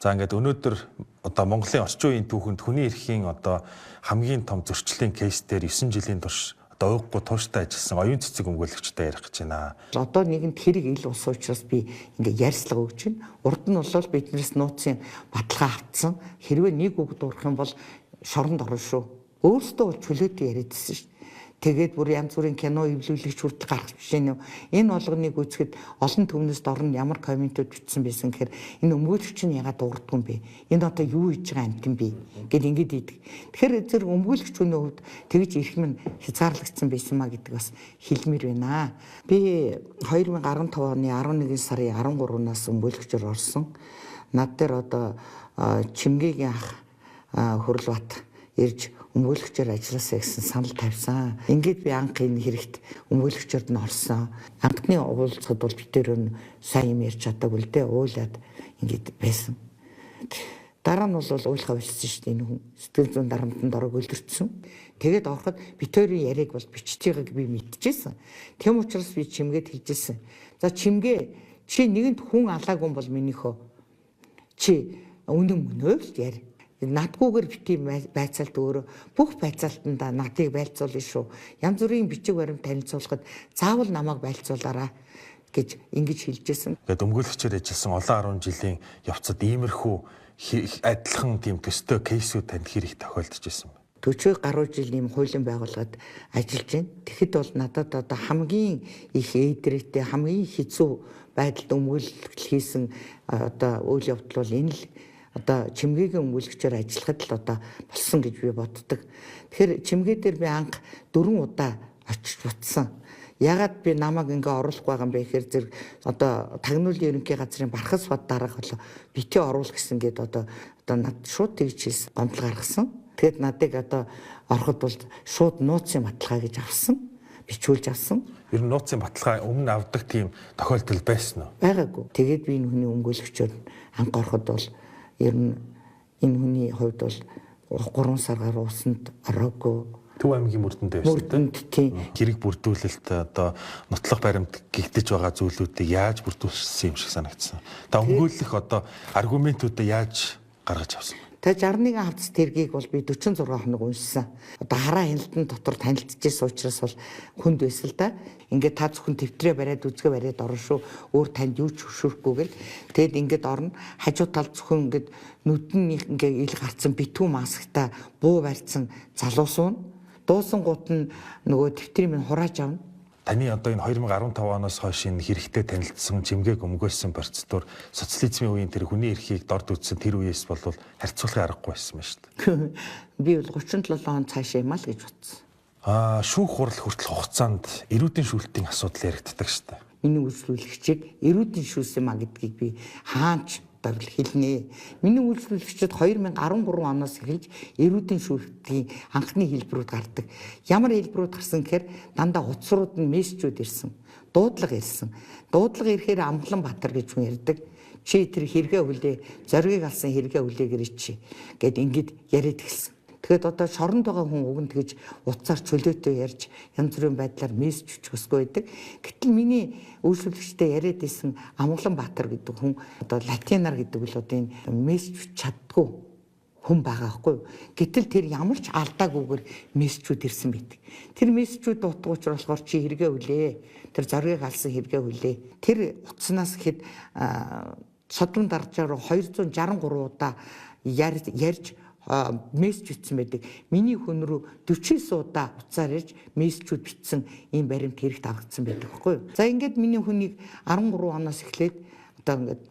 За ингээд өнөөдөр одоо Монголын орчин үеийн түүхэнд хүний эрхийн одоо хамгийн том зөрчлийн кейс дээр 9 жилийн турш одоо уйггүй тууштай ажилласан оюун цэцэг өмгөөлөгчтэй ярих гэж байна. Одоо нэгэнд хэрэг ил ус учраас би ингээ ярьслага өгч байна. Урд нь бол биднээс нууцын баталгаа автсан. Хэрвээ нэг үг дуурах юм бол шоронд орно шүү. Өөрөөсөө бол чөлөөтэй яриадсэн шүү. Тэгээд бүр янз бүрийн кино эвлүүлэгч хүртэл гаргаж байна. Энэ болгоныг үзэхэд олон түвнэст орно ямар комментүүд бичсэн байсан гэхээр энэ өмгөөлөгч нь ягаад дуурдгүй юм бэ? Энэ одоо юу хийж байгаа амт юм бэ? Гэт ингэж идэг. Тэгэхээр зэрэг өмгөөлөгч хүний хувьд тэгж ирэх минь хязгаарлагдсан байсан маа гэдэг бас хэлмээр байна. Би 2015 оны 11 сарын 13-наас өмгөөлөгчөөр орсон. Над дээр одоо Чимгээгийн ах Хөрлбат ирж өмгөөлөгчөөр ажилласаа гэсэн санал тавьсан. Ингээд би анх энэ хэрэгт өмгөөлөгчөөрд нь орсон. Анхны уулзахад бол бид тэр сайн юм ярьж чадаагүй л дээ. Уулаад ингээд байсан. Дараа нь бол уулахаа болчихсон шүү дээ. Энэ хүн сэтгэл зүйн дарамтанд орог өлдөрчсөн. Тэгээд ороход бид хоёрын яриаг бол биччихээг би мэдчихсэн. Тэм учраас би Чимгээд хэлжсэн. За Чимгээ чи нэгэнт хүн алаагүй бол минийхөө чи үнэн мөнөө л яар. Надгүйгээр бити байцаалт өөрөө бүх байцаалтанда надыг байлцуулна шүү. Янз бүрийн бичиг баримт танилцуулахад заавал намайг байлцуулаарай гэж ингэж хэлжсэн. Ингээд өмгөөлөгчөөр ажилласан олон 10 жилийн явцад иймэрхүү адилхан тийм төстэй кейсүүд танд хэрэг тохиолдож байсан байна. 40 гаруй жил нэм хуулийн байгууллагад ажиллаж байна. Тэгэхэд бол надад одоо хамгийн их ээдрээтэй хамгийн хэцүү байдалд өмгөөлөлт хийсэн одоо үйл явдал бол энэ л одоо Чимгээгийн өмгөөлөгчөөр ажиллахад л одоо болсон гэж би боддог. Тэгэхээр Чимгээ дээр би анх 4 удаа очиж утсан. Ягаад би намайг ингээ оруулах байгаа юм бэ гэхээр зэрэг одоо тагнуулын ерөнхий газрын Бархас бод дараах болоо битээ оруул гэсэн гээд одоо над шууд тэгж хэлсэн гомдол гаргасан. Тэгэд надыг одоо ороход бол шууд нууцын баталгаа гэж авсан. Бичүүлж авсан. Ер нь нууцын баталгаа өмнө авдаг тийм тохиолдол байсан уу? Байгаагүй. Тэгээд би энэ хүний өмгөөлөгчөөр анх ороход бол ер нь энэ хүний хувьд бол 3 сар гаруй усанд ороогүй. Төв аймгийн Мөрдөнд байсан тийм. Хэрэг бүрдүүлэлт одоо нотлох баримт гэгдэж байгаа зүйлүүдийг яаж бүрдүүлсэн юм шиг санагдсан. Та өмгөөлөх одоо аргументуудаа яаж гаргаж авсан? Та 61 хавц тэргийг бол би 46 хоног уншсан. Одоо хараа хяналтын дотор танилцчихсан учраас бол хүнд байсан л да. Ингээд та зөвхөн тэмдрээ бариад үзгээ бариад орно шүү. Өөр танд юу ч хөшөөрөхгүйгээл. Тэгэд ингээд орно. Хажуу талд зөвхөн ингээд нүднийх ингээд ил гарцсан битүү масктаа буу барьсан залуу суун. Дуусан гут нь нөгөө тэмдрийн минь хурааж авна. Таны одоо энэ 2015 оноос хойш энэ хэрэгтэй танилцсан Чимгээг өмгөөлсөн процедур социализмын үеийн тэр хүний эрхийг дорд үзсэн тэр үеэс бол харьцуулахын аргагүй байсан юм шүү дээ. Би бол 37 он цаашаа юм аа л гэж бодсон. Шүүх хурал хүртэл хугацаанд эрүүдийн шүүлтийн асуудал яригддаг шүү дээ. Миний үйлчлүүлэгчийг эрүүдийн шүүлсэн маа гэдгийг би хаанч хэлнэ. Миний үйлчлүүлэгчид 2013 оноос эхэлж эрүүдийн шүүлтийн анхны хэлбэрүүд гардаг. Ямар хэлбэрүүд гарсан гэхээр дандаа утасрууд нь мессежүүд ирсэн. Дуудлага ирсэн. Дуудлага ирэхээр Амглан Баатар гэж хүн ярьдаг. Чи тэр хэрэгэ хүлээ, зоригийг алсан хэрэгэ хүлээгэр чи гэд ингэж яриад эхэлсэн. Тэгэхэд одоо шоронд байгаа хүн уг нь тэгж утсаар чөлөөтэй ярьж янз бүрийн байдлаар мессеж өчгөсгүй байдаг. Гэтэл миний үйлчлүүлэгчтэй яриад исэн Амглан Баатар гэдэг хүн одоо латинаар гэдэг үл одоо энэ мессеж чаддгүй хүн байгаа байхгүй юу. Гэтэл тэр ямар ч алдаагүйгээр мессежүүд ирсэн байдаг. Тэр мессежүүд дутгууч болохоор чи хэрэгэ хүлээ. Тэр зоригийг алсан хэрэгэ хүлээ. Тэр утаснаас ихэд содлон даржаар 263 удаа ярьж мессеж бичсэн байдаг. Миний хүн рүү 49 удаа уцаар ирж мессежүүд бичсэн ийм баримт хэрэгт авагдсан байдаг байхгүй юу. За ингээд миний хүнийг 13 оноос эхлээд одоо ингээд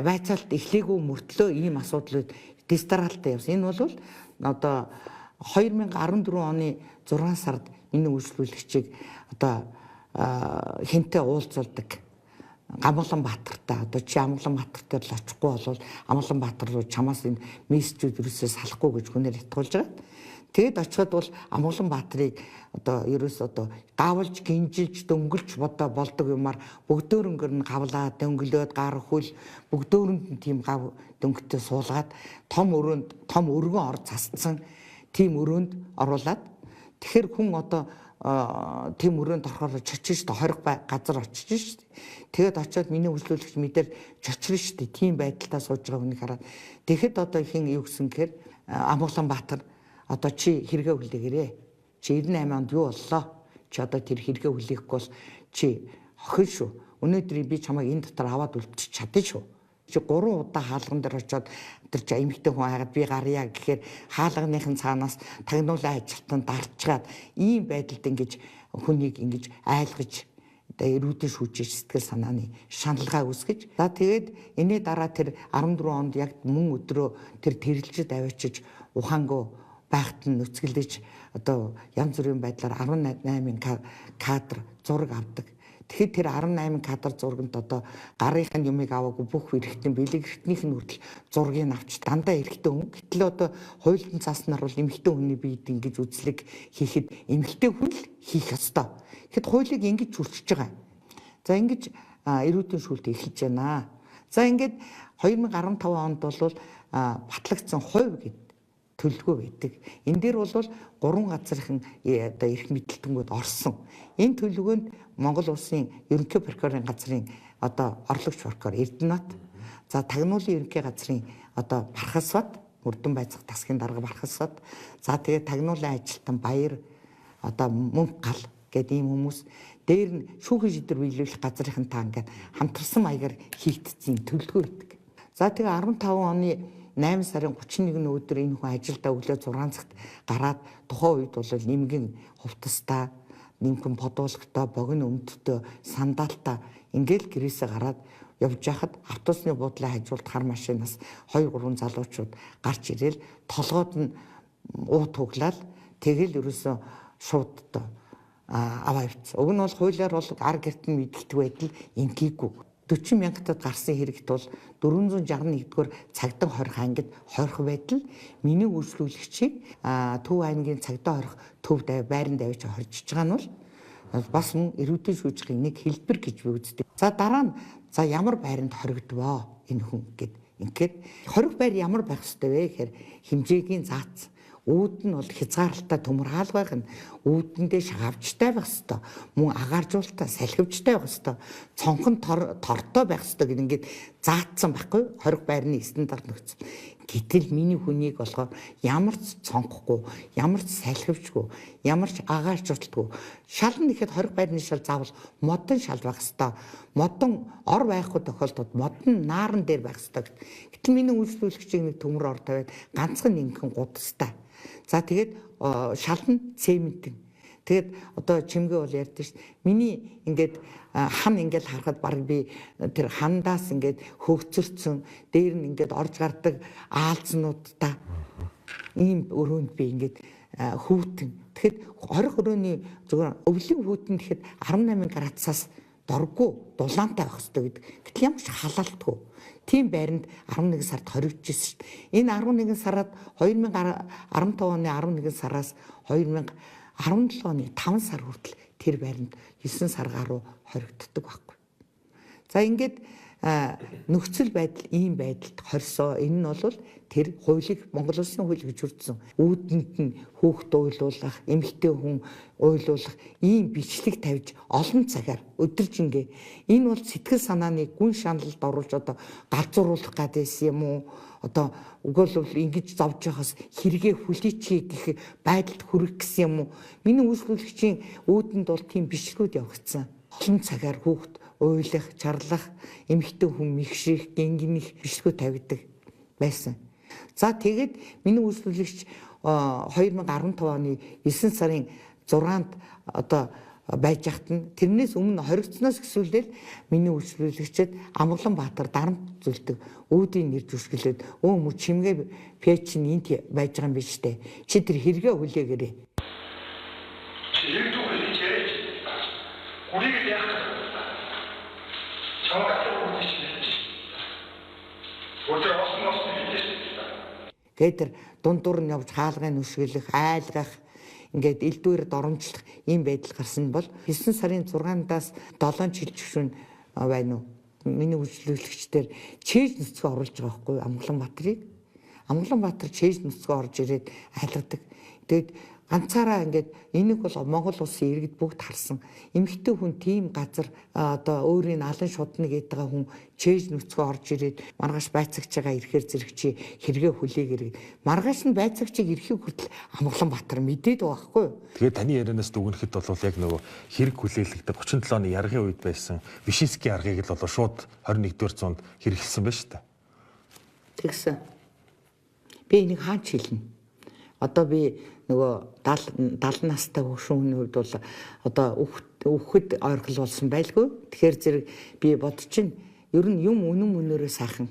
байцаалт эхлээгүй мөртлөө ийм асуудлууд дистаралтай явсан. Энэ бол одоо 2014 оны 6 сард миний үйлчлүүлэгчийг одоо хинтээ уулзуулдаг. Амглан Баатартай одоо чи Амглан Баатартай л очихгүй бол Амглан Баатар руу чамаас энэ мессежүүд ерөөсөө салахгүй гэж хүнээр итгуулж байгаа. Тэгэд очиход бол Амглан Баатарыг одоо ерөөс одоо гавлж гинжилж дөнгөлж болдог юмар бүгдөөрөнгөр нь гавлаад дөнгөлөөд гар хөл бүгдөөрөнд нь тийм гав дөнгөтэй суулгаад том өргөн ор засцсан тийм өрөөнд оруулаад тэгэхээр хүн одоо тэм өрөөнд орохоор чочиж та 20 газар очиж шүү дээ. Тэгээд очиод миний үйлчлүүлэгч мэдэр чочрно шүү дээ. Тийм байдалтай сууж байгаа хүнийг хараад тэгэхэд одоо хин юу гэсэн гэхээр Амгаланбаатар одоо чи хэрэгэ хүлээгээрээ. Чи 98 онд юу боллоо? Чи одоо тэр хэрэгэ хүлээхгүй бол чи охин шүү. Өнөөдөр би чамайг энэ дотор аваад үлдчих чадна шүү. Чи 3 удаа хаалган дээр очиод тэр чи эмэгтэй хүн хагаад би гарья гэхээр хаалганыхын цаанаас тагнуулын ажилтнанд дарчгаад ийм байдалд ингэж хүнийг ингэж айлгаж эрүүдэн шүүжиж сэтгэл санааны шаналгаа үүсгэж. За тэгээд энэний дараа тэр 14 онд яг мөн өдрөө тэр тэрэлжид авчиж ухаангу байхад нь нүцгэлж одоо янз бүрийн байдлаар 18 кадр зураг авдаг. Тэгэхэд тэр 18 кадр зурганд одоо гарынхын юмыг аваагүй бүх эрэгтэн бэлэг эрэгтнийх нь хүртэл зургийг авч дандаа эрэгтэй хүн. Гэтэл одоо хуулийн цааснаар бол эмэгтэй хүний биед ингэж үзлэг хийхэд эмэгтэй хүн л хийх ёстой. Тэгэхэд хуулийг ингэж хүлчиж байгаа. За ингэж эрүүдийн шүүлт эхэлж байна. За ингээд 2015 онд бол батлагдсан хувь гэдэг төлөвлөгөө байдаг. Энэ дээр бол 3 газрын одоо эрх мэдэлтэнгүүд орсон. Энэ төлөвлөгөөнд Монгол улсын ерөнхий прокурорын газрын одоо орлогч прокурор Эрдэнэт, за тагнуулын ерөнхий газрын одоо Бархасбат, Мөрдөн байцах тасгийн дарга Бархасбат, за тэгээд тагнуулын ажилтан Баяр одоо Мөнх гал гэдэг ийм хүмүүс дээр нь шүүхийн шийдвэр биелүүлэх газрынхан та ингээд хамтарсан маягаар хийгдсэн төлөвлөгөө байдаг. За тэгээ 15 оны 8 сарын 31-ний өдөр энэ хүн ажилдаа өглөө 6 цагт гараад тухайн үед бол нэмгэн хувцастай, нэмгэн бодуулгатай, богино өмдтэй, сандалтай ингээл гэрээсээ гараад явж байхад автобусны буудлын хажуулт хар машинаас 2-3 залуучууд гарч ирээл толгойд нь уу туглаад тэгэл ерөөсөө шууд аваа явц. Уг нь бол хуулиар бол ар гэрт нь мэддэг байтал ингээгүй. 40 мянгатад гарсан хэрэгт бол 461-р цагдаа хорих ангид хорих байтал миний үйлчлүүлэгчийг Төв аймгийн цагдаа хорих төв байранд авч хоржиж байгаа нь бол бас мөн эрүүдийн шүүжихын нэг хэлбэр гэж би үздэг. За дараа нь за ямар байранд хоригдвоо энэ хүн ингээд хорих байр ямар байх ёстой вэ гэхээр хэмжээгийн заасан. Үүд нь бол хязгаарлалтай төмөр хаал байх нь үүдэндээ шагавчтай байх ёстой. Мөн агааржуулалтаа салхивчтай байх ёстой. Цонхон тортой байх ёстой гэдэг ингээд заатсан байхгүй хорих байрны стандарт нөхцөл. Гэтэл миний хүнийг болохоор ямар ч цонхгүй, ямар ч салхивчгүй, ямар ч агааржуулалтгүй шална гэхэд хорих байрны шал заавал модон шал байх ёстой. Модон ор байхгүй тохиолдолд модон нааран дээр байх ёстой. Гэтэл миний үйлчлүүлэгчийг нэг төмөр ор тавиад ганцхан нэгэн гудастай. За тэгээд шална цементэн. Тэгээд одоо чимгээ бол ярьдэн шүү дээ. Миний ингээд хан ингээд харахад баг би тэр хандаас ингээд хөвцөрцөн дээр нь ингээд орж гардаг аалзнуудтай ийм өрөөнд би ингээд хүүтэн. Тэгэхэд хорих өрөөний зөвхөн өвлийн хүүтэн гэхэд 18 градусаас доргүй дулаантай байх хэрэгтэй гэдэг. Гэтэл ямар ч халаалтгүй. Тийм байранд 11 сард хоригдчихсэн шүү дээ. Энэ 11 сарад 2015 оны 11 сараас 2017 оны 5 сар хүртэл тэр байранд 9 сар гаруй хоригддог байхгүй. За ингээд нөхцөл байдал ийм байдалд хорсоо. Энэ нь бол тэр хуулийг Монгол Улсын хууль гэж үрдсэн. Үүдэнд нь хүүхэд уйлуулах, эмэгтэй хүн уйлуулах ийм бичлэг тавьж олон цагаар өдөржингөө энэ бол сэтгэл санааны гүн шаналлд оруулж одоо галзууруулах гадайсан юм уу? Одоо өгөөл ингэж зовж байхаас хэрэгээ хүлээчихье гэх байдалд хүрэх гэсэн юм уу? Миний үйлчлүүлэгчийн үүдэнд бол тийм бичлэгүүд явагдсан. Олон цагаар хүүхэд уйлах, чарлах, эмэгтэй хүн мэгших, гингиних бичлэгүүд тавьдаг байсан. За тэгээд миний үйлчлүүлэгч 2015 оны 9 сарын 6-нд одоо байж хат нь тэрнээс өмнө хоригдсноос эхлүүлээд миний үйлчлүүлэгчид Амгаланбаатар дарамт зүйлдэг үүдийн нэр зүсгэлээд мө чимгээ пэч нь энд байж байгаа юм биш үү? Чи тэр хэрэгээ хүлээгээрэй. Гэтэр дундуур нь явж хаалгыг нүшгэлэх, айлгах, ингээд элдвээр доромжлох ийм байдал гарсан бол 9 сарын 6-наас 7 жил гишүүн байна уу? Миний үйлчлүүлэгчдэр чэйж нөцгөө оруулж байгаа байхгүй Амгаланбаатарыг. Амгаланбаатар чэйж нөцгөө орж ирээд айлгадаг. Тэгээд Ганцаараа ингээд энийг бол Монгол улсын иргэд бүгд харсан. Эмэгтэй хүн тийм газар одоо өөрийн алан шудныг эдгээ хүн чэйж нүцгөө орж ирээд маргааш байцаагчаа ирэхээр зэрэг чи хэрэгэ хүлээгэр. Маргааш нь байцаагчийг ирэхийг хүртэл Амгаланбаатар мэдээд байгаа хгүй юу? Тэгээд таны ярианаас дүгнэхэд бол яг нөгөө хэрэг хүлээлгдэг 37 оны яргын үед байсан Вишинский аргыг л болоо шууд 21-р зуунд хэрэгэлсэн байна шүү дээ. Тэгсэн. Би энийг хаач хэлнэ. Одоо би нөгөө 70 настай хөвшүүний хувьд бол одоо өвөхд ойргол болсон байлгүй. Тэгэхээр зэрэг би бодчихно. Ер нь юм үнэн мөнөөрөө сайхан.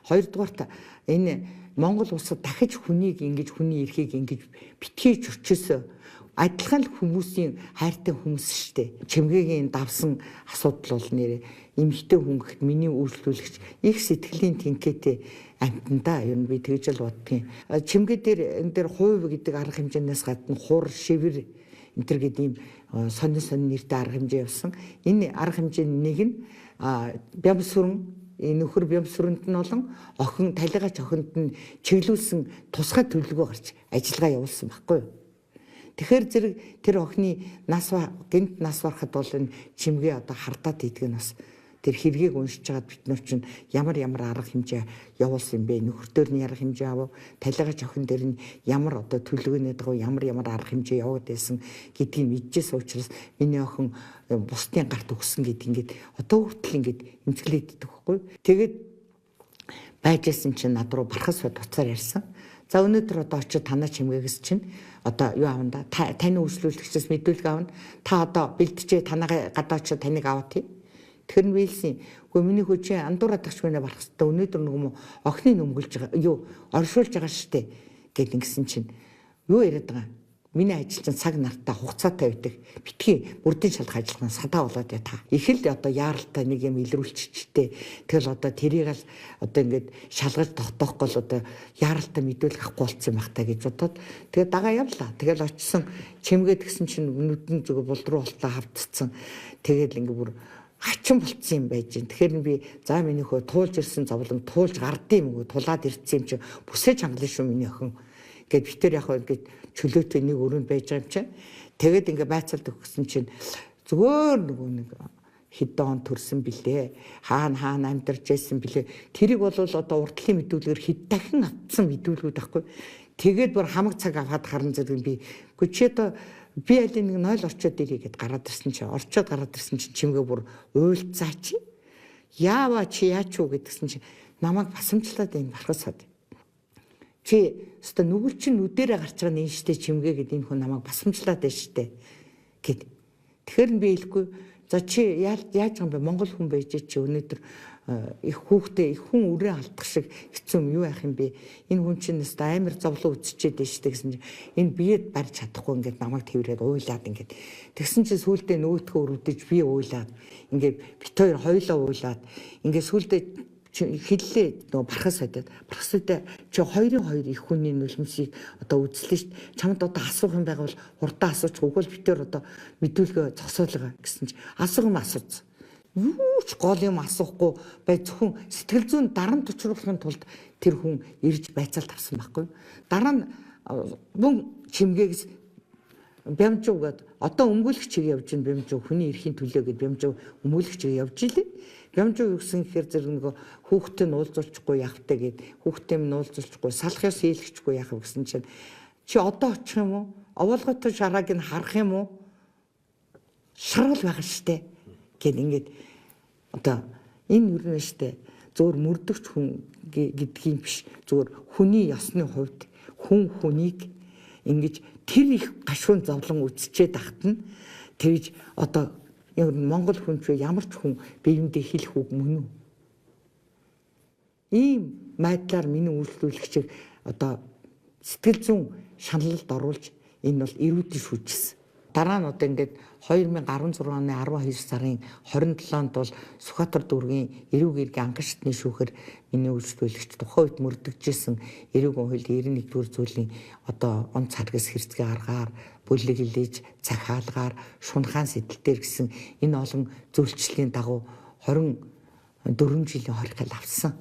Хоёрдугаарт энэ Монгол улсад дахиж хүнийг ингэж хүний эрхийг ингэж битгий зөрчөөсөө адилхан л хүмүүсийн хайртай хүмүүс штэ. Чимгээгийн давсан асуудал бол нэрээ эмэгтэй хүн гэхэд миний үйлчлүүлэгч их сэтгэлийн тэнхээтэй амтанда ер нь би тэгж л боддгийн. Чимгээ дээр энэ дээр хувь гэдэг арга хэмжээнээс гадна хур, шивэр энэ төр гэдэг ийм сонин нэртэй арга хэмжээ явсан. Энэ арга хэмжээний нэг нь Бямсүрэн нөхөр Бямсүрэнд нь болон охин талигач охинд нь чиглүүлсэн тусгай төлөвлөгөө гарч ажиллагаа явуулсан байхгүй юу? Тэгэхээр зэрэг тэр охины гэнт нас барахад бол энэ чимгээ одоо хардаад идэх нь бас тэр хэргийг уншиж чагаад бид нар чинь ямар арга хэмжээ явуулсан юм бэ? Нөхөртөр нь арга хэмжээ авав, талигач охин дээр нь ямар одоо төлөвлөгөөний дагуу ямар арга хэмжээ яваад байсан гэдгийг мэдчихсэн учраас миний охин бусдын гарт өгсөн гэдэг ингээд одоо хүртэл ингээд эмзэглээд идэх байхгүй. Тэгээд байжсэн чинь над руу бархас буцаар ярьсан. За өнөөдөр одоо очиж танаа чимгээгс чинь одоо юу аавна да таны үйлчлүүлэгчээс мэдүүлэг аавна. Та одоо бэлтжээ танаа гадаа очиж таныг аваа тий. Тэр нь вэлсэн. Гэхдээ миний хүчээ андуураа тагч мэнэ барах хэрэгтэй. Өнөөдөр нөгөө охины нөмгөлж байгаа юу оршуулж байгаа штэ гэд ингэсэн чинь юу яриад байгаа. Миний ажилчин цаг нартаа хугацаатай байдаг. Битгий бүрдийн шалгах ажиллагаа садаа болоод яа та. Их л одоо яаралтай нэг юм илрүүлчихтэй. Тэгэл одоо тэрийг л одоо ингээд шалгаж тогтоохгүй л одоо яаралтай мэдүүлэх авахгүй болцсон байх та гэж бодоод тэгээ дагаа явлаа. Тэгэл очисон чимгээд гисэн чинь нүдэн зүг болдруу болтоо хавтцсан. Тэгэл ингээд бүр хачин болцсон юм байж гэн. Тэгэхээр би за миний хөө туулж ирсэн зовлон туулж гардыг мгөө тулаад ирсэн юм чи бүсэж хангална шүү миний охин. Гэт битэр яг ингээд чөлөөтэй нэг өрөөнд байж байгаа юм чи. Тэгээд ингээд байцаалд өгсөн чинь зүгээр нөгөө нэг хэдэн төрсөн билээ. Хаана амьдарч байсан билээ. Тэрийг бол одоо урдлын мэдүүлгээр хэд дахин авцсан мэдүүлгүүд байхгүй. Тэгээд бүр хамаг цаг аваад харан зэрэг би чи одоо би алин нэг 0 орчоод ирээ гэд гараад ирсэн чи орчоод гараад ирсэн чи чимгээ бүр уйлцаа чи яава чи яач уу гэдгсэн чи намайг басамжлаад энэ бархасаад чи өстө нүгэл чин нүдэрэ гарч байгаа нэг штэ чимгээ гэд энэ хүн намайг басамжлаад байна штэ гэд тэгэхээр би хэлэхгүй за чи яаж байгаа юм бэ Монгол хүн байж чи өнөөдөр их хүн үрээ алдах шиг хэцүү юу яах юм бэ энэ хүн чинь өстө амар зовлон үзчихэд байна штэ гэсэн чинь энэ биед барьж чадахгүй ингээд намайг тэрврээд уйлаад ингээд тэгсэн чинь сүулдэ нөгөөдхөө өрөвдөж би уйлаад ингээд бит хоёр хоёлоо уйлаад ингээд сүулдэ хиллээ нөгөө бархасуудаа чи хоёрын их хүний нулимсыг одоо үзлээ шүү дээ. Чамд одоо асуух юм байгаад хурдан асууч өгөөл битээр одоо мэдүүлгээ зогсоолгаа гэсэн чи асуух юм асууц. Юу ч гол юм асуухгүй бай зөвхөн сэтгэл зүйн дарамт учруулахын тулд тэр хүн ирж байцаалт авсан байхгүй. Дараа нь мөн чимгээгс бямжуу гээд одоо өмгөөлөх чиг явж ин бямжуу хүний эрхийн төлөө гээд бямжуу өмгөөлөх чиг явж илээ. Бямжуу гэсэн гэхээр зэрэг нөгөө хүүхдээ нь уулзуулчихгүй яахтай гээд хүүхдээ минь уулзуулчихгүй салахаас ийлгэчихгүй яах вэ гэсэн чинь чи одоо очих юм уу? Овоолготой шарааг нь харах юм уу? Шаргал байгаа штэ гээд ингээд одоо энэ юу нэ штэ зөвөр мөрдөгч хүн гэдгийг биш зөвөр хүний ёсны хувьд хүнийг ингэж тэр их гашуун зовлон үзчихэд тахт нь тэгж одоо Монгол хүн ч ямар ч хүн биеиндээ хэлэх үг мөн үү? Ийм байдлаар миний үйлчлүүлэгчийг одоо сэтгэл зүйн шаналлд оруулж энэ бол эрүүдэн шүүжсэн. Дараа нь одоо ингээд 2016 оны 12 сарын 27-нд бол Сүхбаатар дүүргийн эрүүг иргэн анган шатны шүүхээр миний үйлчлүүлэгч тухайн үед мөрдөгжсэн эрүүг хууль 91-р зүйлийн одоо онц харгас хэрцгий аргаар бүлэг илээж захиалгаар шунхаан сэдэлтээр гэсэн энэ олон зөвлөчлийн дагуу 24 жилийн хоригдол авсан.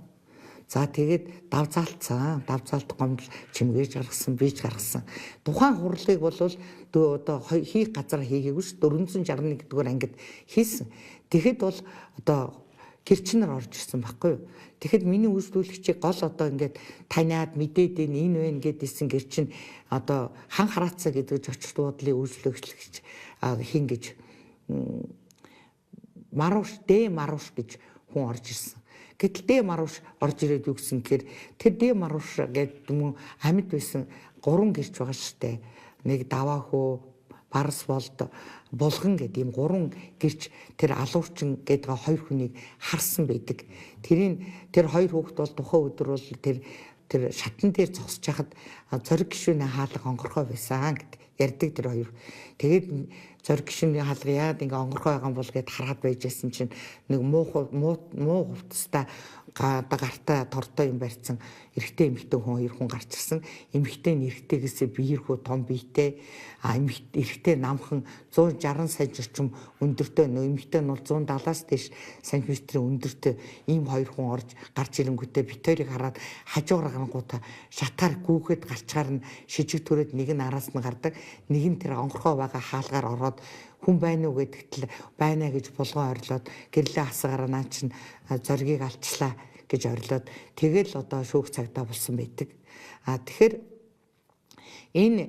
За тэгээд давзаалтсан. Давзаалт гомдол чимгээж гаргасан, бийж гаргасан. Тухайн хурлыг бол одоо хийх газар хийгээгүй ш 461 дугаар ангид хийсэн. Тэгэхэд бол одоо гэрч нар орж ирсэн байхгүй юу. Тэгэхэд миний үйлчлүүлэгчийг гол одоо ингээд таниад мэдээд энэ вэ гэдээсэн гэр чинь одоо хан хараацаа гэдэг зочд буудлын үйлчлүүлэгч хин гэж Маруш гэж хүн орж ирсэн. Гэтэл Дэ Маруш орж ирээд юу гэсэн гэхээр тэр Дэ Маруш гэдэг юм амьд байсан 3 гэрч байгаа штэ. Нэг Даваахуу, Барс болд, Булган гэдэг ийм 3 гэрч тэр алуурчин гэдэг 2 хүнийг харсан байдаг. Тэр 2 хүүхэд бол тухайн өдөр бол тэр шатан дээр зогсож хахад зориг гишүүний хаалга онгорхой байсан гэдэг ярьдаг тэр 2. Тэгээд зориг гишүүний хаалга яагаад ингээ онгорхой байгаа юм бол гэд хараад байжсэн чинь нэг муу хувцастай гартаа тортой юм барьсан эрэгтэй эмэгтэй хүн гарч ирсэн. Эмэгтэй нь эрэгтэйгээсээ биерхүү том биетэй, эрэгтэй намхан 160 см өндөртэй, эмэгтэй нь бол 170-аас дээш сантиметрийн өндөртэй ийм 2 хүн орж гарч ирэнгүүтээ бит хоёрыг хараад хажуугаар гарангуудаа шатаар гүүхэд гарчгаар нь шижиг төрөөд нэг нь араас нь гардаг, нэг нь тэр онгорхой байгаа хаалгаар ороод хүн байна уу гэдэгтэл байна гэж булган орилоод гэрлээ хасгаараа наа чин зоригийг алчлаа гэж орилоод тэгэл одоо шүүх цагтаа болсон байдаг. Тэгэхээр энэ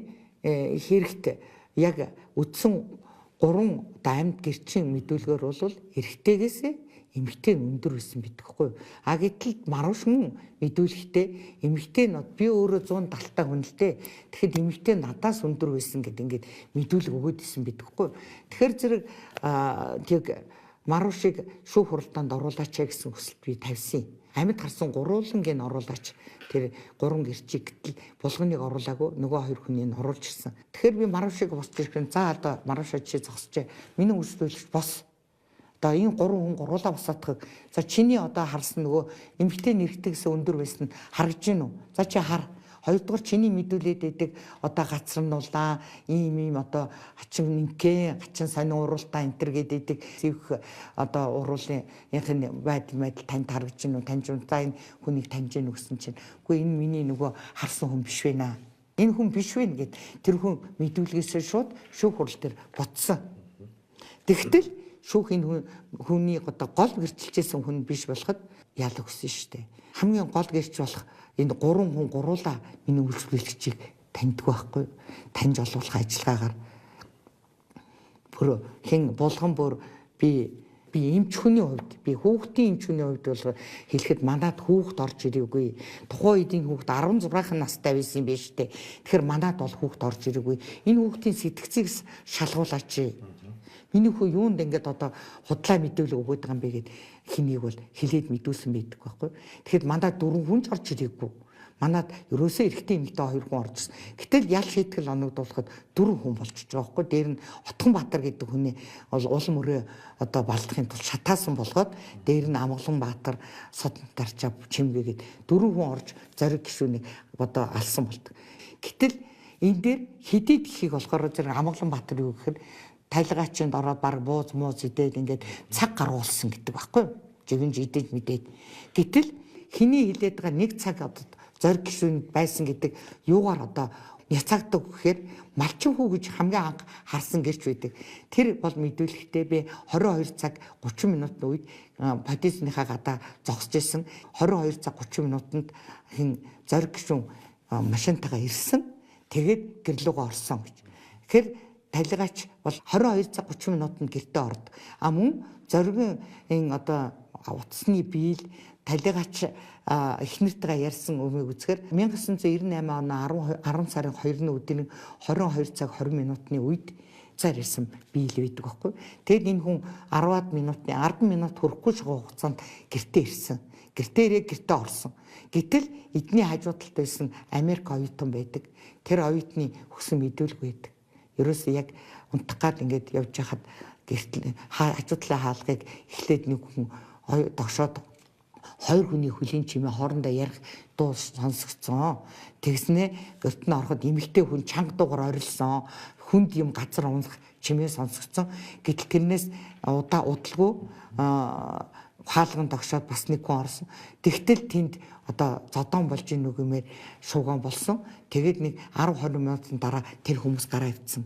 хэрэгт яг үтсэн 3 амьд гэрчин мэдүүлгээр бол эрэгтэйгээсээ эмэгтэй нь өндөр байсан бидэгхгүй. Гэтэл Маруш мөн мэдүүлэхдээ эмэгтэй нь би өөрөө 170 та хүн л дээ. Тэгэхэд эмэгтэй надаас өндөр байсан гэд ингээд мэдүүлэг өгөөд исэн бидэгхгүй. Тэгэхээр зэрэг тэг Марушийг шүүх хуралдаанд оруулаач гэсэн хүсэлт би тавьсан. Амьд гарсан гурвуулангийн оруулаач тэр 3 гэрчиг гэтэл булганыг оруулаагүй нөгөө 2 хүнийг оруулж ирсэн. Тэгэхээр би Марушийг босч ирэх. За одоо Маруш чи зогсчээ. Миний үйлчлүүлэгч бос. Одоо энэ 3 хүн гуруулаа босаадах. За чиний одоо харсан нөгөө эмэгтэй нэрхтэгээс өндөр байсан нь харагдаж гин үү? За чи хар. Хоёрдугаар чиний мэдүүлээд байдаг одоо гацарнуулаа ийм одоо хачин нинкээ хачин сонин уруултаа энтер гэдэг зэвх одоо уруулын янхны байдал танд харагдаж гин үү? Таньж унтаа энэ хүнийг таньж гин үгсэн чинь үгүй энэ миний нөгөө харсан хүн биш вэ наа. Энэ хүн биш вэ гэд тэр хүн мэдүүлгээсээ шууд шүүх хурал дээр ботсон. Тэгтэл шүүх энэ хүний одоо гол гэрчилжсэн хүн биш болоход ял өгсөн шүү дээ. Хамгийн гол гэрч болох энэ 3 хүн гуруулаа миний үйлчлүүлэгчийг таньдаг байхгүй. Таньж олуулах ажиллагаагаар бүр хэн булган бүр би эмч хүний хувьд би хүүхдийн эмч хүний хувьд бол хэлэхэд манад хүүхд орж ирээгүй. Тухайн үед энэ хүүхд 16 настай байсан юм биш үү? Тэгэхээр манад бол хүүхд орж ирээгүй. Энэ хүүхдийн сэтгцийг шалгуулаач. Миний хүү юунд ингээд одоо худлаа мэдээлэл өгөөд байгаа юм бэ гэд хэнийг бол хилээд мэдүүлсэн байдаг байхгүй. Тэгэхэд манад 4 хүн ч орж ирээгүй. Манад ерөөсөө эрэгтэй эмэгтэй 2 хүн орж ирсэн. Гэтэл ял шийтгэл оногдуулахад 4 хүн болчихж байгаа байхгүй. Дээр нь Отгонбаатар гэдэг хүний бол улам өрөө одоо балдахын тулд шатаасан болгоод дээр нь Амгаланбаатар Содонтарчаа Чимгээгээд 4 хүн орж зориг гишүүнийг одоо алсан болдог. Гэтэл энэ дээр хэдий гэхийг болохоор зэрэг Амгаланбаатар юу гэхээр талгаачинд ороод баг бууз идээд ингээд цаг гаргуулсан гэдэг байхгүй юу? Жигэнж идэж мэдээд. Гэтэл хиний хилээд байгаа нэг цаг одоо зориг гишүүнд байсан гэдэг юугаар одоо няцаагдаг гэхээр малчин хүү гэж хамгийн анх харсан гэрч байдаг. Тэр бол мэдүүлэхдээ би 22 цаг 30 минутын үед подисныхаа гадаа зогсож исэн. 22 цаг 30 минутанд хин зориг гишүүн машинтайгаа ирсэн. Тэгээд гэрлүүгөө орсон гэж. Тэгэхээр талгаач бол 22 цаг 30 минутанд гэртээ ордог. Мөн зоригийн энэ одоо утасны биел талгаач эхнэртэйгээ ярьсан өмнөг үзэхээр 1998 оны 10 сарын 2-ны өдрийн 22 цаг 20 минутын үед цаар ирсэн биел байдаг байхгүй. Тэгэд энэ хүн 10-аад минутын 10 минут хүрэхгүй шугуу хугацаанд гэртээ ирсэн. Гэртээ ирээ гэртээ орсон. Гэтэл эдний хажуудалд байсан Америк оюутан байдаг. Тэр оюутны хүссэн мэдүүлэг байдаг. Ерөөсөө яг унтах гад ингээд явж хахад гэртэл хажуудлын хаалгыг эхлээд нэг хүн догшоод 2 хүний хөлийн чимээ хоорондоо ярих дуу сонсгоцсон. Тэгснэ гэрт нь ороход эмэгтэй хүн чанга дуугаар орилсон. Хүнд юм газар унах чимээ сонсгоцсон. Гэтэл тэрнээс удалгүй хаалган тогшоод бас нэг хүн орсон. Тэгтэл тэнд одоо зодон болж ийн үгэмээр шууган болсон. Тэгээд нэг 10-20 минутын дараа тэр хүмүүс гараа ивцэн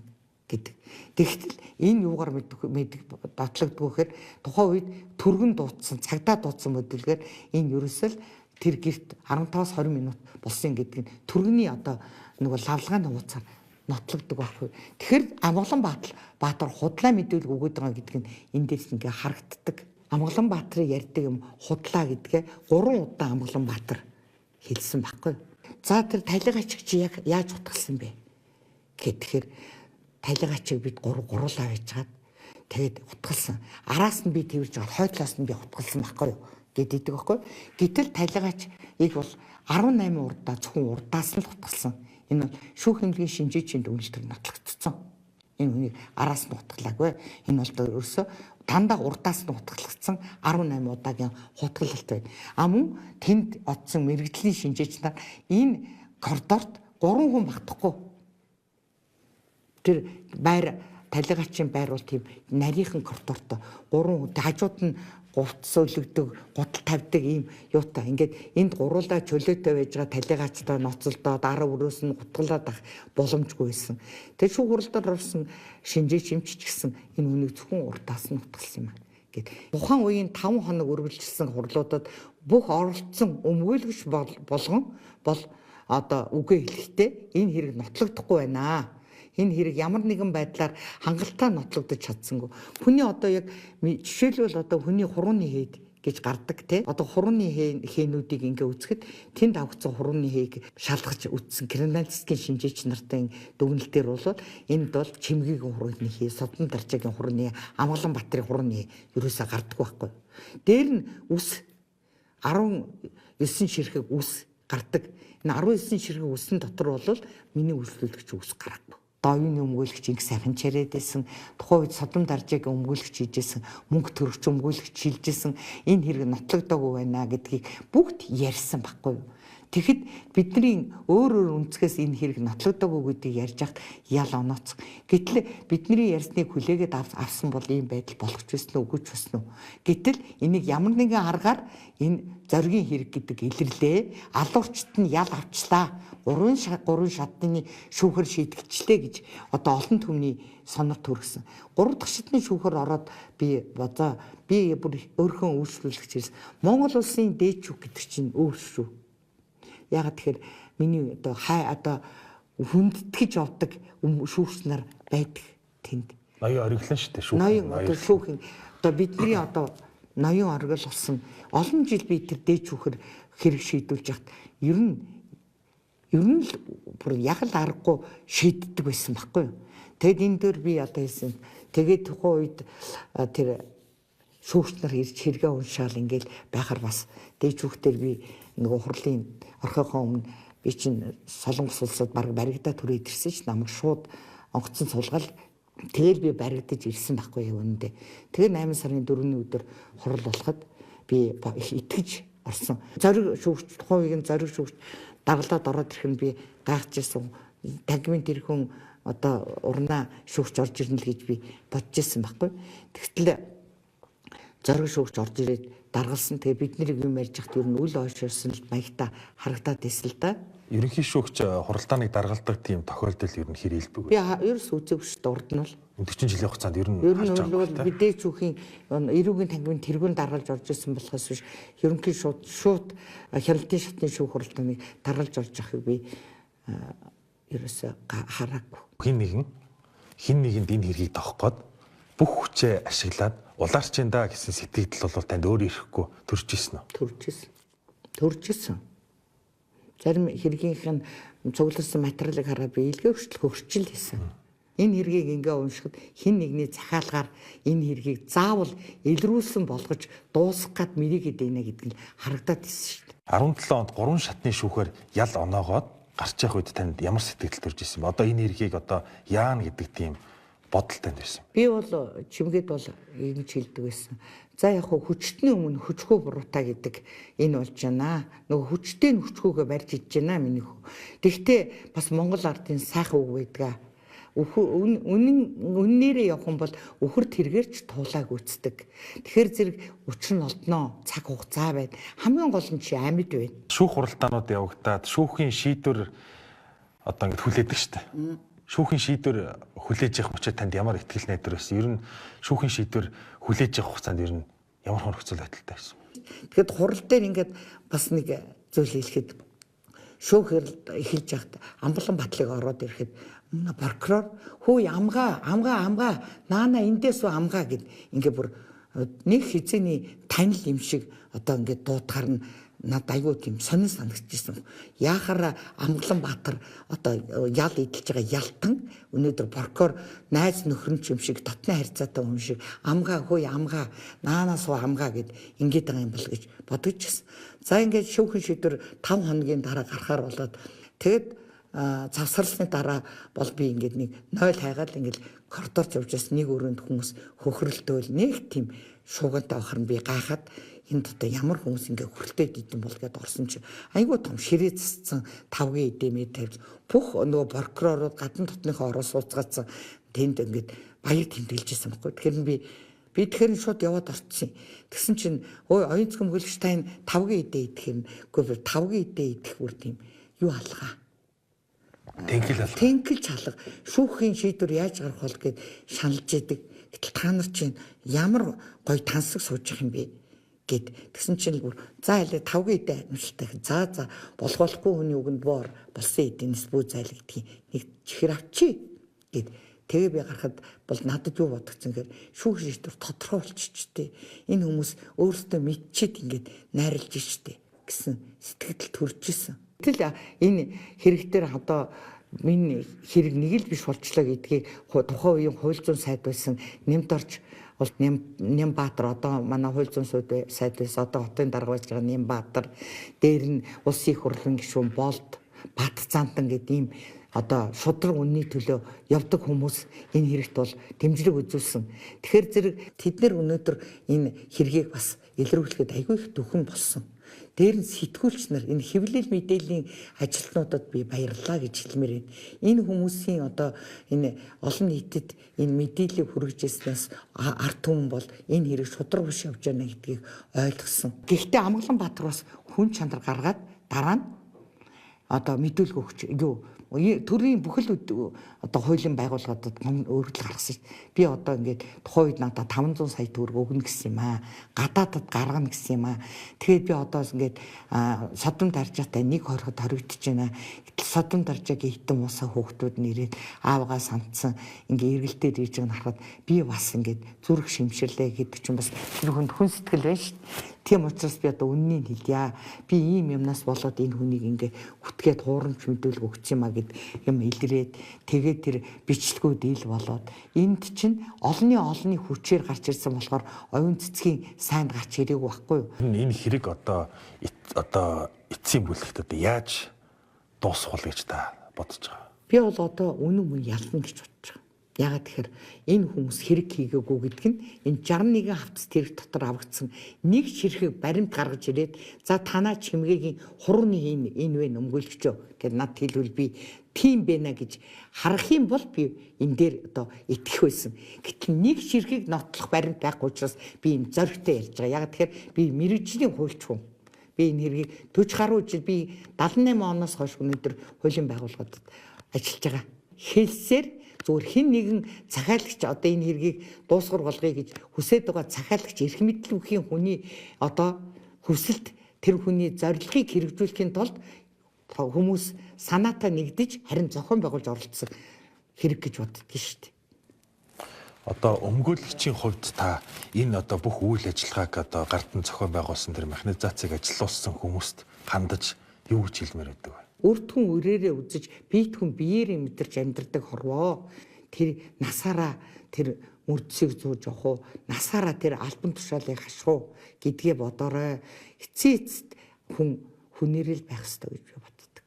гэдэг. Тэгтэл энэ юугаар батлагддаг гэхээр тухайн үед түргэн дуудсан, цагдаа дуудсан мөдөлгөөр энэ ерөөсөл тэр гэрт 15-20 минут болсон гэдэг нь түргэний одоо нөгөө лавлагааны хуудасаар нотлогддог байхгүй. Тэгэхээр Амгалан Баатар худлаа мэдүүлэг өгöd байгаа гэдэг нь эндээс ингээ харагддаг. Амгалан Баатарын ярьдаг юм худлаа гэдгээ 3 удаа Амгалан Баатар хэлсэн байхгүй. За тэр талигачиг чи яаж утгалсан бэ гэхээр талигачиг бид гурлаа байжгаад тэгээд утгалсан. Араас нь би тэрж байгаа хойдлоос нь би утгалсан байхгүй юу гэдэг байхгүй. Гэтэл талигач их бол 18 урдаа зөвхөн урдаас нь утгалсан. Энэ бол шүүх эмнэлгийн шинжээчийн дүгнэлтээр нотлогдсон. Энэ хүний араас нь утгалаагүй. Энэ бол ерөөсөө дандаа урдаас нь утгалагдсан 18 удаагийн хутгалалт байна. Мөн тэнд одсон мэрэгжлийн шинжээч нар энэ коридорт 3 хүн багтахгүй. Тэр байр талигачийн байр бол тийм нарийнхан коридорт 3 хүн хажууд нь говц өлөгдөг, гутал тавьдаг ийм юутай. Ингээд энд гуруулаа чөлөөтэй байж байгаа талигачтай ноцолдоод арав өрөөс нь гутгалаад ах боломжгүй байсан. Тэгээ шүүх хуралдаар орсон шинжээч эмч ч гэсэн энэ үнийг зөвхөн урдаас нь утгалсан юм гэд. Тухайн үеийн 5 хоног үргэлжилсэн хурлуудад бүх оролцсон өмгөөлөгч болгон бол одоо үгээ хэлэхдээ энэ хэрэг нотлогдохгүй байна. Энэ хэрэг ямар нэгэн байдлаар хангалттай нотлогдож чадсангүй. Хүний одоо яг жишээлбэл одоо хүний хурууны хэд гэж гардаг те. Одоо хурууны хээнүүдийг ингээ үзэхэд тэнд авгцсан хурууны хээг шалгаж үзсэн криминалистикийн шинжээч нартай дүгнэлтээр бол энд бол чимгээгийн хурууны хээ, Содон Даржаагийн хурууны, Амгалан Баатарын хурууны ерөөсө гардаг байхгүй. Дээр нь үс 19 ширхэг үс гардаг. Энэ 19 ширхэг үсийн дотор бол миний үйлчлүүлэгч үс гараагүй. Давны өмгөөлөгч инг сайхан чарээд байсан. Тухайн үед Содон Даржаагийн өмгөөлөгч хийжсэн, мөнгө төрөгч өмгөөлөгч шилжсэн. Энэ хэрэг нотлогдоогүй байна гэдгийг бүгд ярьсан байхгүй юу. Тэгэхэд бидний өөр үнцгээс энэ хэрэг нотлогдоогүй гэдгийг ярьж хахад ял онооц. Гэтэл бидний ярьсныг хүлээгээд авсан бол ийм байдал болох ч байсан уу, үгүй ч байсан уу. Гэтэл энийг ямар нэгэн аргаар энэ зоригийн хэрэг гэдэг илэрлээ. Алуурчт нь ял авчлаа. 3 шатны шүүхэр шийдэгчлээ гэж одоо олон түмний сонор төргсөн. 3 дахь шатны шүүхэр ороод би бүр өөрхөн үйлчлүүлэгч ирсэн. Монгол улсын дээд шүүх гэдэг чинь өөр шүү. Ягаад тэгэхээр миний одоо хүндэтгэж явдаг шүүгч нар байдаг тэнд. Ноён ориглон шүү дээ шүүх. Ноён одоо шүүхийн одоо бидний одоо ноён оргил болсон олон жил би тэр дээд шүүхэр хэрэг шийдүүлж яхад ер нь л бүр яг л аргагүй шийддэг байсан байхгүй юу. Тэгэд энэ дөр би одоо хэлсэн. Тэгээд тухайн үед тэр шүүгч нар ирж хэрэгээ уншаал ингээл байхаар бас дээд шүүхтэр би нөгөө хурлын орхихоо өмнө би чинь Солонгос улсад баг баригдаа түрээд ирсэн ч намайг шууд онгоцон суулгаад тэгэл би баригдаж ирсэн байхгүй юу үнэндээ. Тэгээ 8 сарын 4-ний өдөр хурал болоход би итгэж орсон. Зориг шүүгч тухайн үеийн зориг шүүгч дагалдаад ороод ирэх нь би гайхаж ирсэн. Тагмын тэр хүн одоо урнаа шүүгч орж ирнэ л гэж би бодож ирсэн байхгүй. Тэгтэл зориг шүүгч орж ирээд даргалсан. Тэгээ бид нарыг юм ярьж хат ер нь үл ойшоорсон л маягта харагдаад байсан л да. Ерөнхий шүүгч хуралдааныг даргалдаг тийм тохиолдол ер нь хэр илбэг вэ? Би ерөөс үзээгүй шүү дээ урд нь бол. 40 жилийн хугацаанд ер нь бол мэдээж шүүхийн эрүүгийн тангивын тэргүүн даргалж орж ирсэн болохоос биш ерөнхий шууд хяналтын шатны шүүх хуралдааныг даргалж орж явахыг би ерөөсөө хараагүй. Хин нэгэнд энэ хэргийг тохих гээд бүх хүчээ ашиглаад улаарчин да гэсэн сэтгэл бол танд өөр ирэхгүй төрж исэн үү? Төрж исэн. Зарим хэргийнх нь цугларсан материалыг хараад би илгээ өршлөх хөрчил хийсэн. Энэ хэргийг ингээ уншихад хин нэгний захиалгаар энэ хэргийг заавал илрүүлсэн болгож дуусгах гад мэрийгээд байна гэдэг нь харагдаад ирсэн шүү дээ. 17 онд 3 шатны шүүхээр ял оноогоод гарч явах үед танд ямар сэтгэл төрж исэн бэ? Одоо энэ хэргийг одоо яана гэдэг тийм бодол танд байсан. Би бол чимгээд бол ингэж хэлдэг байсан. За яг хүчтний өмнө хүчгүй буруутай гэдэг энэ болж байна. Нөгөө хүчтэй хүчгүйгээ барьж иж байна миний хөө. Тэгвэл бас Монгол ардын сайхан үг байдаг. үннээрээ явах юм бол өхөр тэргээрч туулааг үүсдэг. Тэгэхээр зэрэг учир нь олдноо, цаг хугацаа байна. Хамгийн гол нь чи амьд байна. Шүүх хуралдаанууд явагдаад шүүхийн шийдвэр одоо ингэ хүлээдэг штэ. Шүүхийн шийдвэр хүлээж явах мөчөө танд ямар ихтгэл найдвар байсан? Ер нь шүүхийн шийдвэр хүлээж явах хугацаанд ер нь ямар хөргөцөл байдалтай байсан? Тэгэхэд хурал дээр ингээд бас нэг зүйл хэлэхэд шүүх эхэлж яхад Амгалан Батлыг ороод ирэхэд прокурор хөөе амгаа наана эндээс уу амгаа гэд ингээ бүр нэг хизээний танил юм шиг одоо ингээ дуудахаар нь над аюу тийм сонир санагдчихсан. Яахаар Амгалан Баатар одоо ял идэлж байгаа ялтан өнөөдөр прокурор найз нөхөр юм шиг дотны харьцаатай хүн шиг амгаа хөөе амгаа наанаас уу амгаа гэд ингээд байгаа юм бол гэж бодож гисэн. За ингээд шүүхэн шийдвэр 5 хоногийн дараа гарахаар болоод тэгэд завсарласны дараа бол би ингээд нэг 0 хайгаад ингээд коридорч явж бас нэг өрөөнд хүмүүс хөхрөлтөөл нэг тийм шуугантай байхаар би гайхаад энд одоо ямар хүмүүс ингээ хүрэлтэд идэм бол гэдээ орсон чи айгүй том ширээ засцсан 5G эдэмээ тавьж бүх нөгөө прокурорууд гадна дотныхоо ороо сууцгаацсан тэнд ингээд баяр тэмдэглэжсэн байхгүй. Тэгэхээр би тэгэхээр шууд яваад орцсон. Тэгсэн чинь өө оюун цэцэн хөлгштайн 5G эдээ идэх юм. Үгүй 5G эдээ идэх бүр тийм юу алгаа. Тэнгэл чалга шүүхийн шийдвэр яаж гарах бол гэд шаналж идэг. Гэтэл та нар чинь ямар гоё тансаг сууж их юм бэ гэд тэгсэн чинь бүр за хэлээ 5G эдээ амжилттай. За болохгүй хүний үгэнд боор болсон эдийнэс бүү зайлгдгийг нэг чихэр авчи гэд тэгээ би гарахад бол надад юу бодогцсон гэхээр шүүх шийдвэр тодорхой болчихжээ. Энэ хүмүүс өөрсдөө мэдчихэд ингээд найрлж штэ гэсэн сэтгэл төрж исэн. Тэгэл энэ хэрэг дээр одоо миний хэрэг нэг л биш болчлоо гэдгийг тухайн үеийн хууль зүйн сайд байсан нэмд орж бол Нямбаатар одоо манай хууль зүйн сайд байсан одоо хотын дарга байж байгаа Нямбаатар дээр нь улсын их хурлын гишүүн Болд Батцаантан гэдэг ийм одоо шудраг үнний төлөө явдаг хүмүүс энэ хэрэгт бол дэмжлэг үзүүлсэн. Тэгэхээр зэрэг тэд нар өнөөдөр энэ хэргийг бас илрүүлэхэд айгүй их дөхөн болсон. Дээр нь сэтгүүлч нар энэ хэвлэл мэдээллийн ажилтнуудад би баярлалаа гэж хэлмээр байна. Энэ хүмүүсийн одоо энэ олон нийтэд энэ мэдээлэл хүргэжсэнээс ард түмэн бол энэ хэрэг шудраг биш явж байна гэдгийг ойлгосон. Гэхдээ Амгалан Баатар бас хүн чанар гаргаад дараа нь одоо мэдүүлэг өгч юу төрийн бүхэл одоо хуулийн байгууллагуудад өөрчлөлт гаргасан шүү дээ. Би одоо ингээд тухайн үед надад 500 сая төгрөг өгнө гэсэн юм аа. Гадаадад гаргана гэсэн юм аа. Тэгээд би одоо ингээд содон даржаатай нэг хорход хоригдож байна. Содон даржаагийн хитэн усаа хөөхтүүд нэрээд аавгаа сандсан ингээд эргэлдээд ирж байгааг харахад би бас ингээд зүрх шимширлээ гэдэг чинь бас тэр хүн сэтгэл байна шүү дээ. Тийм учраас би одоо үннийг хэлье. Би ийм юмнаас болоод энэ хүнийг ингээ хүтгээд хуурамч мэдүүлэг өгч юм а гэд юм илрээд тэгээд тэр бичлэгүүд ил болоод энд чинь олонний хүчээр гарч ирсэн болохоор оюун цэцгийн сайнд гарч ирээгүй байхгүй юу? Энэ хэрэг одоо эцсийн бүлэгт одоо яаж дуусах вэ гэж та бодож байгаа? Би бол одоо үнэн мөн ялна гэж бодож байгаа. Яагаад тэгэхээр энэ хүмүүс хэрэг хийгээгүй гэдэг нь энэ 61 хавцас тэрэг дотор авагдсан нэг ширхэг баримт гаргаж ирээд за танаа чимгээгийн хурууны энэ вэ өмгөөлөгчөө гэд над хэлвэл би тийм байна гэж харах юм бол би энэ дээр одоо итгэх байсан. Гэтэл нэг ширхэг нотлох баримт байхгүй учраас би энэ зоригтой ярьж байгаа. Яагаад тэгэхээр би мэргэжлийн хуульч хүн. Би энэ хэргийг 40 гаруй жил би 78 оноос хойш өнөөдөр хуулийн байгууллагуудад ажиллаж байгаа. Хэлсээр зүгээр хэн нэгэн захиалагч одоо энэ хэргийг дуусгар болгоё гэж хүсэж байгаа захиалагч эрх мэдэл бүхийн хүний одоо хүсэлт тэр хүний зорилгыг хэрэгжүүлэхийн тулд хүмүүс санаатаа нэгдэж харин зохион байгуулж оролцсон хэрэг гэж боддог шүү дээ. Одоо өмгөөлөгчийн хувьд та энэ одоо бүх үйл ажиллагааг одоо гартан зохион байгуулсан тэр механизацийг ажилуулсан хүмүүст хандаж юу гэж хэлмээр байдаг вэ? Өрт хүн өрөөрөө үзэж биет хүн биеэрээ мэдэрч амьдрдаг хорвоо. Тэр насаараа тэр мөрдсийг зууж явах уу? Насаараа тэр альбан тушаалыг хаших уу гэдгээ бодорой. Эцээцэд хүнээрэл байх ёстой гэж би боддог.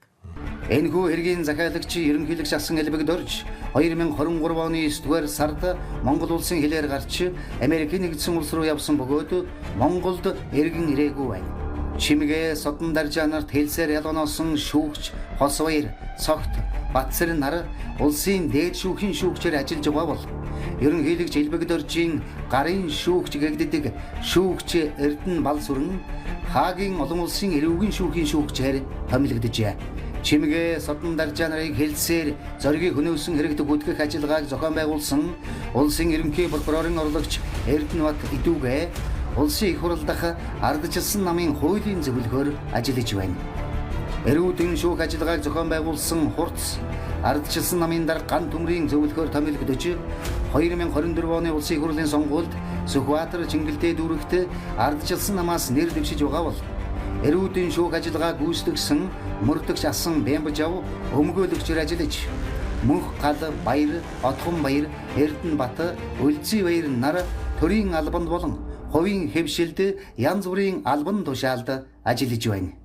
Энэхүү хэргийн захиалагч ерөнхийлөгч асан элбэгд орж 2023 оны 9-р сард Монгол улсын хилээр гарч Америкийн нэгдсэн улс руу явсан бөгөөд Монголд эргэн ирээгүй байна. Чимгээ содон даржаа нарт хэлсээр ялгоноосон шүүгч Хосваяр цогт Батсарын нар улсын дээд шүүхийн шүүгчээр ажиллаж байгаа бол ерөнхийлөгч Элбэг Доржийн гарын шүүгч гэгддэг шүүгч Эрдэнэ Балсүрэн Хаагийн олон улсын эрүүгийн шүүхийн шүүгчээр томилогдожээ. Чимгээ содон даржаа нарыг хэлсээр зоригийг хөнөөсөн хэрэгт гүйтгэх ажиллагааг зохион байгуулсан улсын ерөнхий прокурорын орлогч Эрдэнэ Бат Идүүгээ улсын их хурал дахь ардчилсан намын хуулийн зөвлөхөөр ажиллаж байна. Эрүүдэн шүүх ажиллагааг зохион байгуулсан хурц ардчилсан намын дарга ган төмрийн зөвлөхөөр томилогдож 2024 оны улсын их хурлын сонгуульд Сүхбаатар Чингэлтэй дүүрэгт ардчилсан намаас нэр дэвшиж байгаа бол эрүүдэн шүүх ажиллагаа гүйцэтгэсэн мөрдөгч асан Бямбажав өмгөөлөгчөөр ажиллаж Мөнх гал баяр, Отхон баяр, Эрдэнэ Бат, Үлзий баяр нар төрийн албанд болон хувийн хэвшилд янз бүрийн албан тушаалд ажиллаж байна.